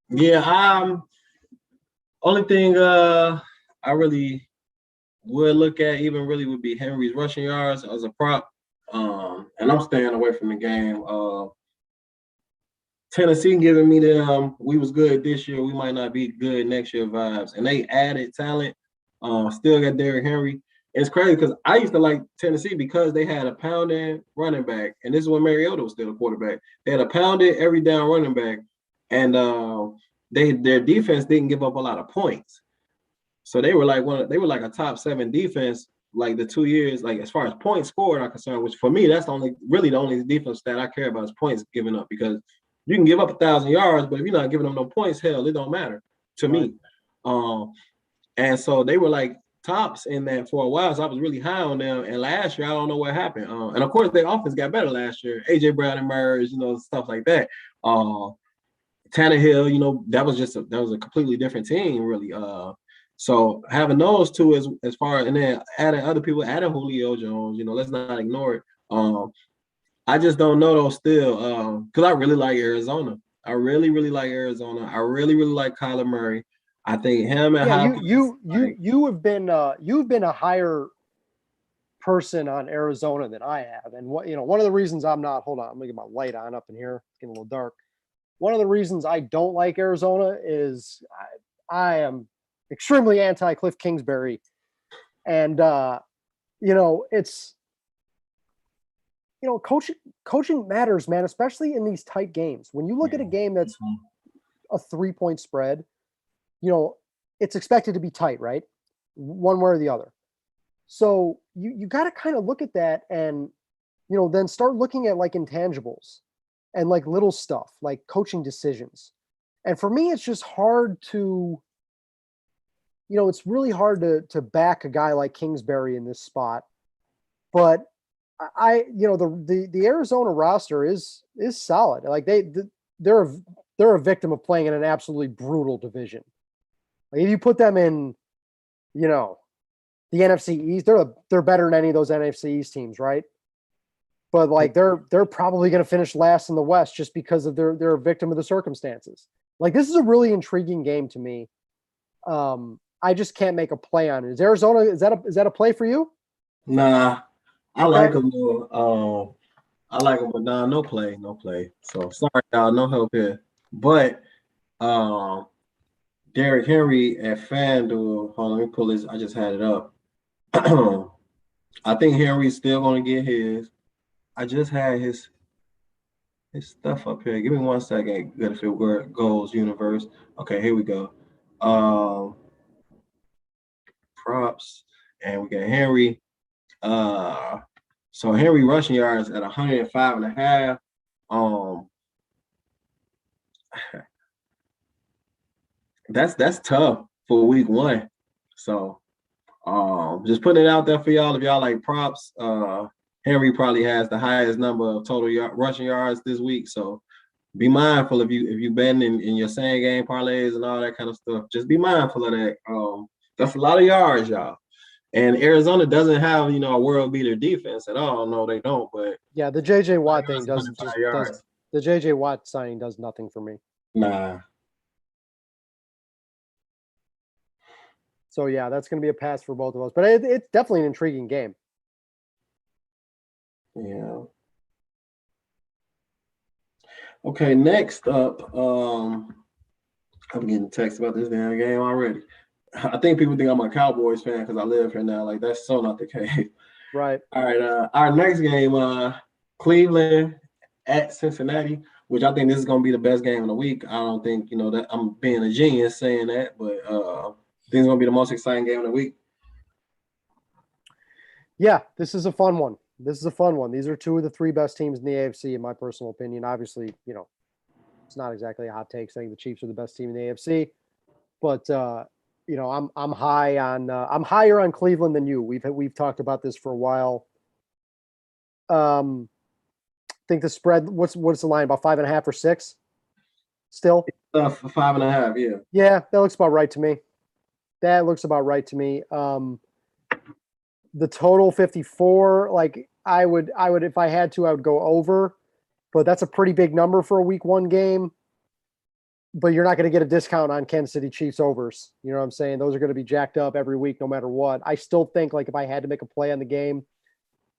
S1: yeah, only thing I really would look at even really would be Henry's rushing yards as a prop. And I'm staying away from the game. Tennessee giving me them, we was good this year, we might not be good next year vibes. And they added talent. Still got Derrick Henry. It's crazy because I used to like Tennessee because they had a pounding running back. And this is when Mariota was still a quarterback. They had a pounded every down running back. And their defense didn't give up a lot of points. So they were like a top 7 defense like the 2 years, like as far as points scored are concerned, which for me, that's the only defense that I care about is points given up because you can give up 1,000 yards, but if you're not giving them no points, hell, it don't matter to me. And so they were like tops in that for a while. So I was really high on them. And last year, I don't know what happened. And of course, their offense got better last year. AJ Brown emerged, stuff like that. Tannehill, that was a completely different team, really. So having those two as far and then adding other people, adding Julio Jones, let's not ignore it. I just don't know though still, because I really like Arizona. I really, really like Arizona. I really, really like Kyler Murray. I think him and Hopkins.
S2: You've been a higher person on Arizona than I have, and one of the reasons I'm not. Hold on, I'm gonna get my light on up in here. It's getting a little dark. One of the reasons I don't like Arizona is I am extremely anti Cliff Kingsbury, and it's coaching matters, man, especially in these tight games. When you look at a game that's a 3-point spread, it's expected to be tight, right? One way or the other. So you got to kind of look at that and, then start looking at like intangibles and like little stuff, like coaching decisions. And for me, it's just hard to, it's really hard to back a guy like Kingsbury in this spot. But the Arizona roster is solid. Like they're they're a victim of playing in an absolutely brutal division. Like if you put them in, you know, the NFC East, they're better than any of those NFC East teams, right? But like they're probably going to finish last in the West just because of they're a victim of the circumstances. Like this is a really intriguing game to me. I just can't make a play on it. Is Arizona is that a play for you?
S1: Nah, I
S2: Okay.
S1: like him though. I like him, but nah, no play, no play. So sorry, y'all, no help here. But um, Derrick Henry at FanDuel. Hold on, let me pull this. I just had it up. I think Henry's still gonna get his. I just had his stuff up here. Give me 1 second. Good if it were goes universe. Okay, here we go. Um, props, and we got Henry. Uh, so Henry rushing yards at 105 and a half. Um, that's tough for week one. So just putting it out there for y'all. If y'all like props, Henry probably has the highest number of total rushing yards this week. So be mindful if you betting in your same game parlays and all that kind of stuff. Just be mindful of that. That's a lot of yards, y'all. And Arizona doesn't have a world beater defense at all. No, they don't. But
S2: Yeah, the JJ Watt thing
S1: that's
S2: does
S1: 105 yards.
S2: the JJ Watt signing does nothing for me.
S1: Nah.
S2: So yeah, that's going to be a pass for both of us. But it's definitely an intriguing game.
S1: Yeah. Okay, next up, I'm getting text about this damn game already. I think people think I'm a Cowboys fan because I live here now. Like that's so not the case.
S2: Right.
S1: All right, our next game, Cleveland at Cincinnati, which I think this is gonna be the best game of the week. I don't think that I'm being a genius saying that, but I think it's gonna be the most exciting game of the week.
S2: Yeah, this is a fun one. This is a fun one. These are two of the three best teams in the AFC, in my personal opinion. Obviously, it's not exactly a hot take saying the Chiefs are the best team in the AFC, but I'm high on I'm higher on Cleveland than you. We've talked about this for a while. I think the spread. What's the line? About 5.5 or 6? Still,
S1: For 5.5, yeah.
S2: yeah, that looks about right to me. That looks about right to me. The total 54. Like I would if I had to, I would go over, but that's a pretty big number for a week one game. But you're not going to get a discount on Kansas City Chiefs overs. You know what I'm saying? Those are going to be jacked up every week, no matter what. I still think like if I had to make a play on the game,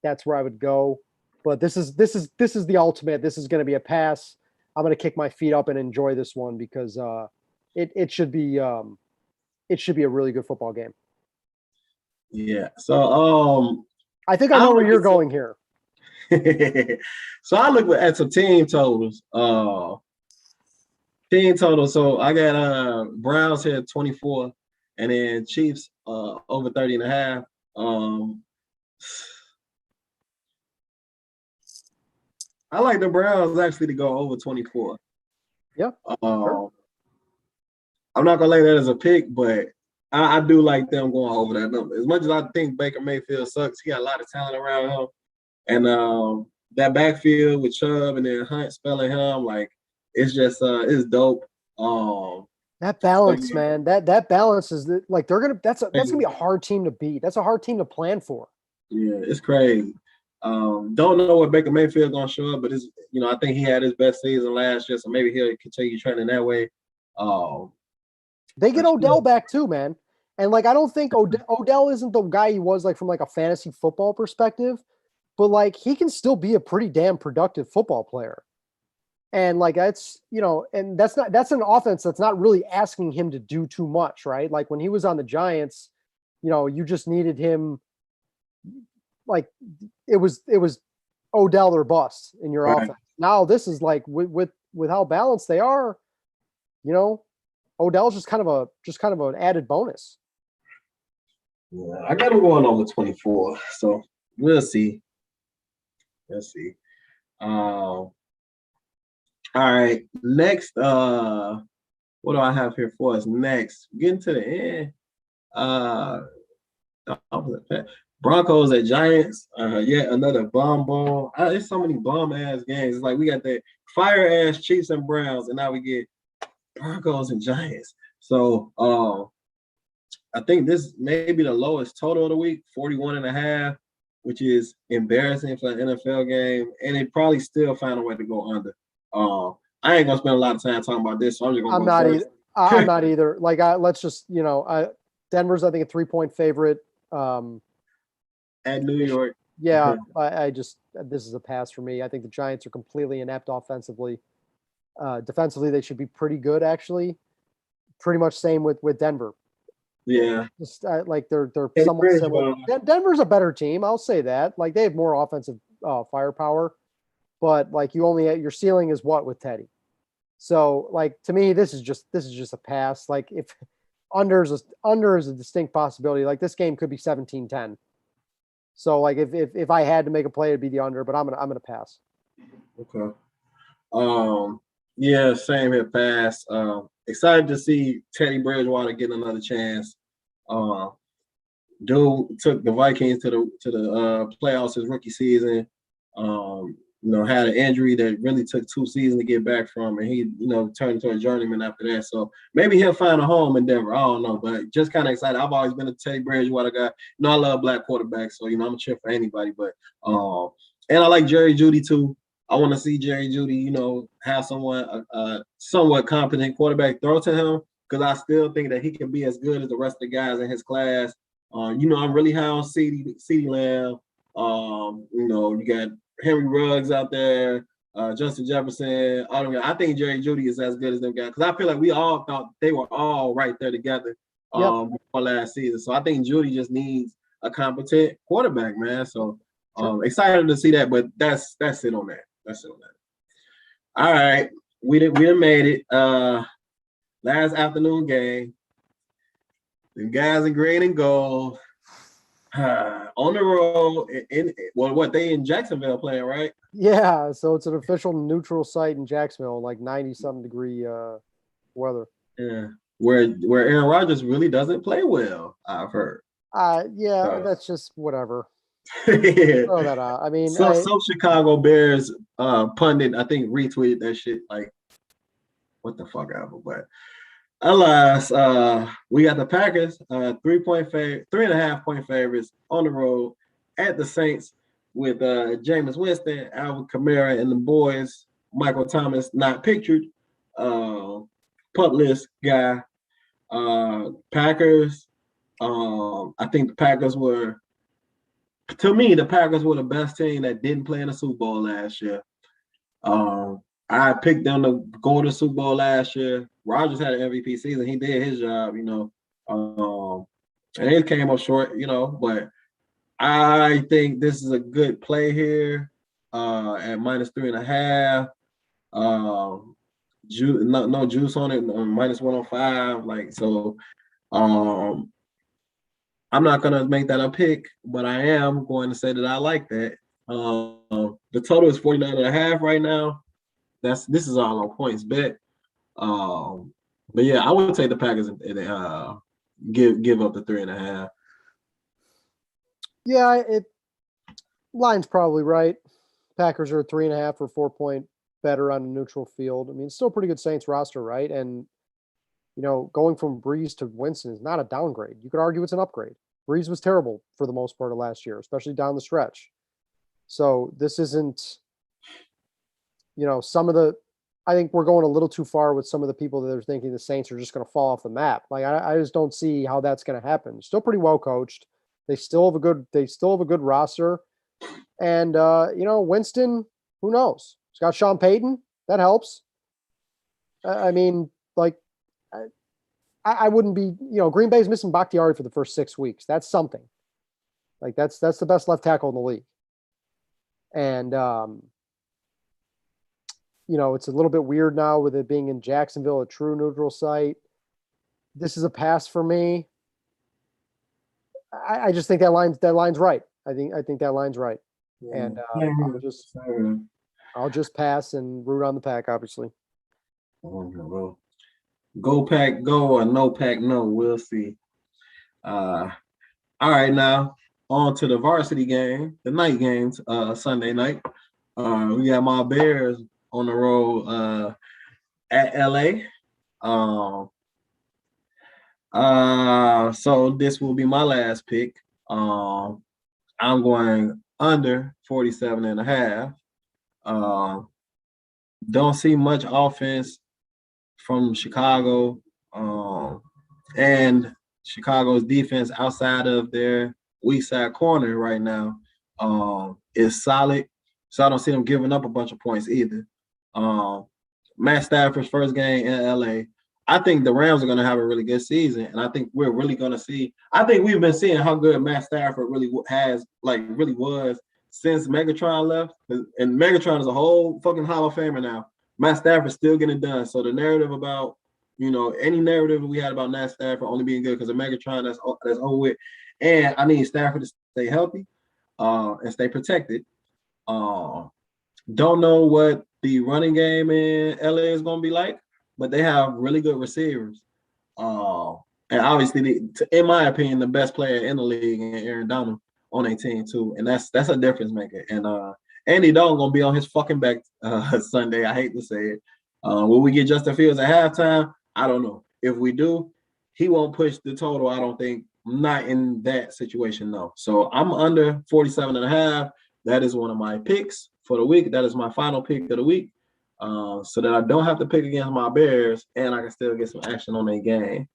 S2: that's where I would go. But this is the ultimate. This is going to be a pass. I'm going to kick my feet up and enjoy this one because it should be a really good football game.
S1: Yeah. So
S2: I think I know where you're going here.
S1: so I look at some team totals. Team total. So I got Browns here at 24, and then Chiefs over 30 and a half. I like the Browns actually to go over 24.
S2: Yeah. Sure.
S1: I'm not gonna lay that as a pick, but I do like them going over that number. As much as I think Baker Mayfield sucks, he got a lot of talent around him. And that backfield with Chubb and then Hunt spelling him, like it's just it's dope.
S2: That balance,
S1: Yeah.
S2: man. That balance is like that's gonna be a hard team to beat. That's a hard team to plan for.
S1: Yeah, it's crazy. Don't know what Baker Mayfield gonna show up, but it's I think he had his best season last year, so maybe he'll continue trending that way.
S2: They get
S1: But
S2: Odell back too, man. And like I don't think Odell isn't the guy he was like from like a fantasy football perspective, but like he can still be a pretty damn productive football player. And like that's and that's an offense that's not really asking him to do too much, right? Like when he was on the Giants, you just needed him. Like it was Odell or bust in your
S1: right.
S2: offense. Now this is like with how balanced they are, Odell's just kind of an added bonus.
S1: Yeah, I got him going over 24, so we'll see. Let's see. All right. Next, what do I have here for us next? Getting to the end. Broncos at Giants. Yet another bomb ball. There's so many bomb ass games. It's like we got the fire ass Chiefs and Browns, and now we get Broncos and Giants. So I think this may be the lowest total of the week, 41.5, which is embarrassing for an NFL game. And they probably still find a way to go under. I ain't gonna spend a lot of time talking about this, so I'm just gonna
S2: I'm
S1: go
S2: not
S1: first.
S2: either. I'm not either. Like, let's just, Denver's, I think, a 3-point favorite.
S1: At New York.
S2: Yeah, I just, this is a pass for me. I think the Giants are completely inept offensively. Defensively, they should be pretty good, actually. Pretty much same with Denver.
S1: Yeah.
S2: Just like they're
S1: Hey,
S2: somewhat similar.
S1: Bridgewater.
S2: Denver's a better team, I'll say that. Like, they have more offensive firepower, but like your ceiling is what with Teddy. So like to me, this is just a pass. Like if under is a distinct possibility. Like this game could be 17-10. So like if I had to make a play, it'd be the under, but I'm gonna pass.
S1: Okay. Yeah, same here, pass. Excited to see Teddy Bridgewater get another chance. Dude took the Vikings to the playoffs his rookie season. Had an injury that really took 2 seasons to get back from, and he, turned into a journeyman after that. So maybe he'll find a home in Denver. I don't know, but just kind of excited. I've always been a Teddy Bridgewater guy. I love black quarterbacks, so I'm a cheer for anybody. But and I like Jerry Jeudy too. I want to see Jerry Jeudy, have someone somewhat competent quarterback throw to him, because I still think that he can be as good as the rest of the guys in his class. I'm really high on CeeDee Lamb. You got Henry Ruggs out there, Justin Jefferson. I think Jerry Jeudy is as good as them guys, because I feel like we all thought they were all right there together before last season. So I think Jeudy just needs a competent quarterback, man. So excited to see that, but that's it on that. That's it on that. All right, we done made it. Last afternoon game. The guys in green and gold. On the road they in Jacksonville playing, right?
S2: Yeah, so it's an official neutral site in Jacksonville, like 90-something degree weather.
S1: Yeah, where Aaron Rodgers really doesn't play well, I've heard.
S2: That's just whatever.
S1: Yeah.
S2: Throw that out. I mean,
S1: some Chicago Bears pundit, I think, retweeted that shit. Like, what the fuck ever. But alas, we got the Packers 3.5 point favorites on the road at the Saints with Jameis Winston, Alvin Kamara, and the boys. Michael Thomas not pictured. Pup list guy. Packers. I think the Packers were, to me, the best team that didn't play in the Super Bowl last year. I picked them to go to the Super Bowl last year. Rodgers had an MVP season. He did his job, and it came up short, but I think this is a good play here at -3.5. No juice on it, -105. Like, so I'm not gonna make that a pick, but I am going to say that I like that. The total is 49.5 right now. This is all on points bet. But yeah, I would take the Packers and give up the 3.5.
S2: Yeah, line's probably right. Packers are 3.5 or 4-point better on a neutral field. I mean, it's still a pretty good Saints roster, right? And going from Breeze to Winston is not a downgrade. You could argue it's an upgrade. Breeze was terrible for the most part of last year, especially down the stretch. So this isn't, I think we're going a little too far with some of the people that are thinking the Saints are just going to fall off the map. Like, I just don't see how that's going to happen. Still pretty well coached. They still have a good roster. And, Winston, who knows? He's got Sean Payton. That helps. I mean, like, I wouldn't be, Green Bay's missing Bakhtiari for the first 6 weeks. That's something. Like, that's the best left tackle in the league. And, it's a little bit weird now with it being in Jacksonville, a true neutral site. This is a pass for me. I just think that line's right. I think that line's right. And I'll just pass and root on the Pack, obviously.
S1: Go Pack, go, or no Pack, no. We'll see. I'm All right, now on to the varsity game, the night games, Sunday night. We got my Bears on the road at LA. Um, so this will be my last pick. I'm going under 47 and a half. Don't see much offense from Chicago. And Chicago's defense outside of their weak side corner right now is solid. So I don't see them giving up a bunch of points either. Matt Stafford's first game in LA. I think the Rams are going to have a really good season, and I think we're really going to see. I think we've been seeing how good Matt Stafford really really was since Megatron left. And Megatron is a whole fucking Hall of Famer now. Matt Stafford's still getting it done. So the narrative about any narrative we had about Matt Stafford only being good because of Megatron, that's over with. And I need Stafford to stay healthy and stay protected. Don't know what the running game in LA is going to be like, but they have really good receivers. And obviously, in my opinion, the best player in the league is Aaron Donald on a team too, and that's a difference maker. And Andy Dalton gonna be on his fucking back Sunday. I hate to say it. Will we get Justin Fields at halftime? I don't know. If we do, he won't push the total. I don't think. Not in that situation, though. So I'm under 47 and a half. That is one of my picks for the week. That is my final pick of the week. So that I don't have to pick against my Bears and I can still get some action on a game.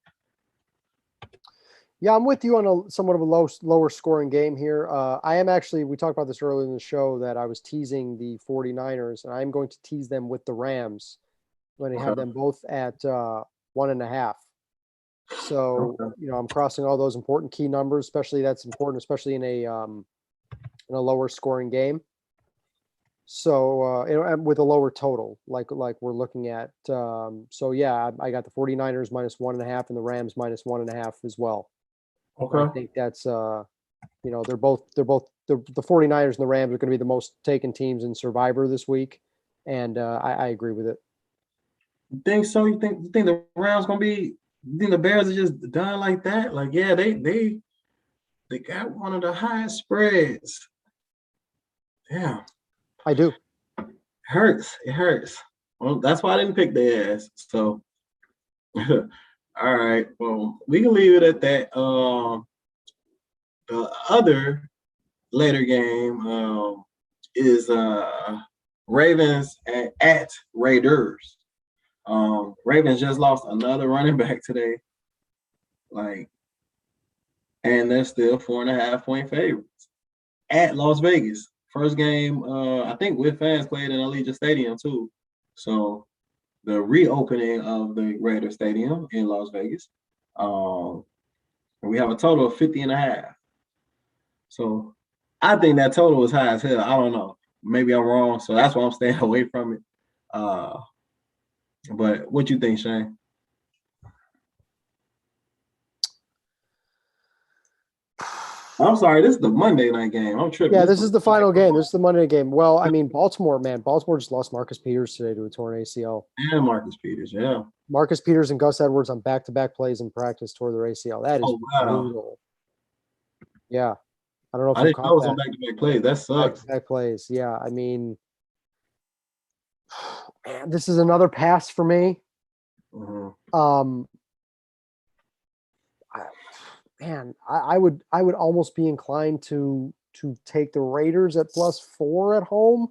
S2: Yeah, I'm with you on somewhat of a lower scoring game here. I am actually, we talked about this earlier in the show that I was teasing the 49ers, and I'm going to tease them with the Rams when they have them both at 1.5. So, I'm crossing all those important key numbers, especially that's important, especially in a lower scoring game. So, with a lower total, like we're looking at. So yeah, I got the 49ers minus 1.5 and the Rams minus 1.5 as well.
S1: Okay.
S2: I think that's they're both the 49ers and the Rams are going to be the most taken teams in Survivor this week, and I agree with it.
S1: You think so? You think the Rams gonna be? You think the Bears are just done like that? Like, yeah, they got one of the highest spreads. Yeah,
S2: I do.
S1: It hurts. Well, that's why I didn't pick their ass. So, all right. Well, we can leave it at that. The other later game is Ravens at Raiders. Ravens just lost another running back today. And they're still 4.5 point favorites at Las Vegas. First game, I think with fans played in Allegiant Stadium too. So the reopening of the Raider Stadium in Las Vegas. We have a total of 50.5. So I think that total is high as hell. I don't know. Maybe I'm wrong. So that's why I'm staying away from it. But what you think, Shayne? I'm sorry, this is the Monday night game. I'm tripping.
S2: Yeah, this is the final game. This is the Monday game. Well, I mean, Baltimore just lost Marcus Peters today to a torn ACL.
S1: And Marcus Peters, yeah.
S2: Marcus Peters and Gus Edwards on back-to-back plays in practice tore their ACL. That is brutal. Yeah. I don't know if
S1: I didn't know it was on back-to-back plays. That sucks.
S2: Back-to-back plays. Yeah. I mean, man, this is another pass for me.
S1: Mm-hmm.
S2: I would almost be inclined to take the Raiders at +4 at home,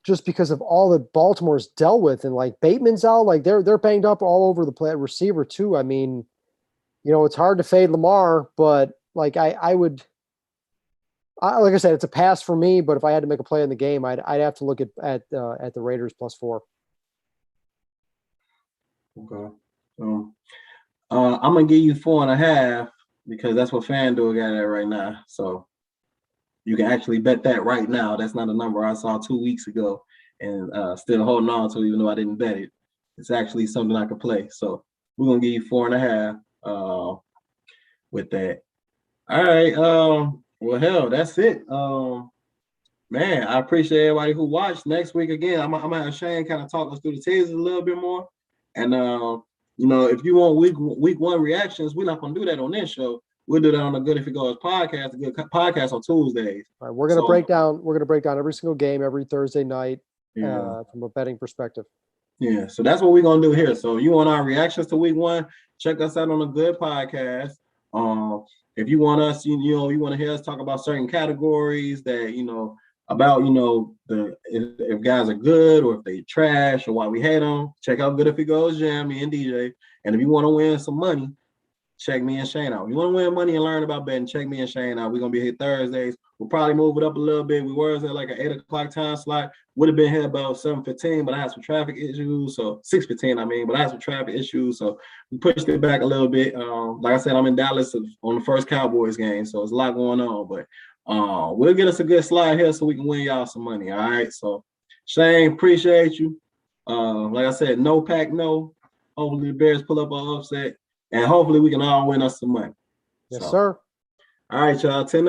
S2: just because of all that Baltimore's dealt with, and like Bateman's out, like they're banged up all over the play, receiver too. I mean, it's hard to fade Lamar, but like I would, like I said, it's a pass for me. But if I had to make a play in the game, I'd have to look at the Raiders +4.
S1: Okay. I'm gonna give you 4.5 because that's what FanDuel got at right now. So you can actually bet that right now. That's not a number I saw 2 weeks ago and still holding on to, even though I didn't bet it. It's actually something I could play. So we're gonna give you 4.5 with that. All right. Well, hell, that's it. Man, I appreciate everybody who watched. Next week again, I'm gonna have Shayne kind of talk us through the teasers a little bit more. And if you want week one reactions, we're not gonna do that on this show. we'll do that on the Good If It Goes podcast, the good podcast on Tuesdays.
S2: All right, we're gonna break down every single game every Thursday night from a betting perspective.
S1: Yeah, so that's what we're gonna do here. So you want our reactions to week 1? Check us out on the Good Podcast. If you want us, you want to hear us talk about certain categories that about if guys are good or if they trash or why we hate them. Check out Good If It Goes Jam, me and DJ. And if you want to win some money, check me and Shayne out. If you want to win money and learn about betting, check me and Shayne out. We're gonna be here Thursdays. We'll probably move it up a little bit. We were at like an 8 o'clock time slot. Would have been here about 7:15, but I had some traffic issues. So 6:15, but I had some traffic issues. So we pushed it back a little bit. Like I said, I'm in Dallas on the first Cowboys game, so there's a lot going on. But we'll get us a good slide here so we can win y'all some money. All right. So Shayne, appreciate you. Like I said, no pack, no. Hopefully the Bears pull up an upset. And hopefully we can all win us some money.
S2: Yes, sir.
S1: All right, y'all. 10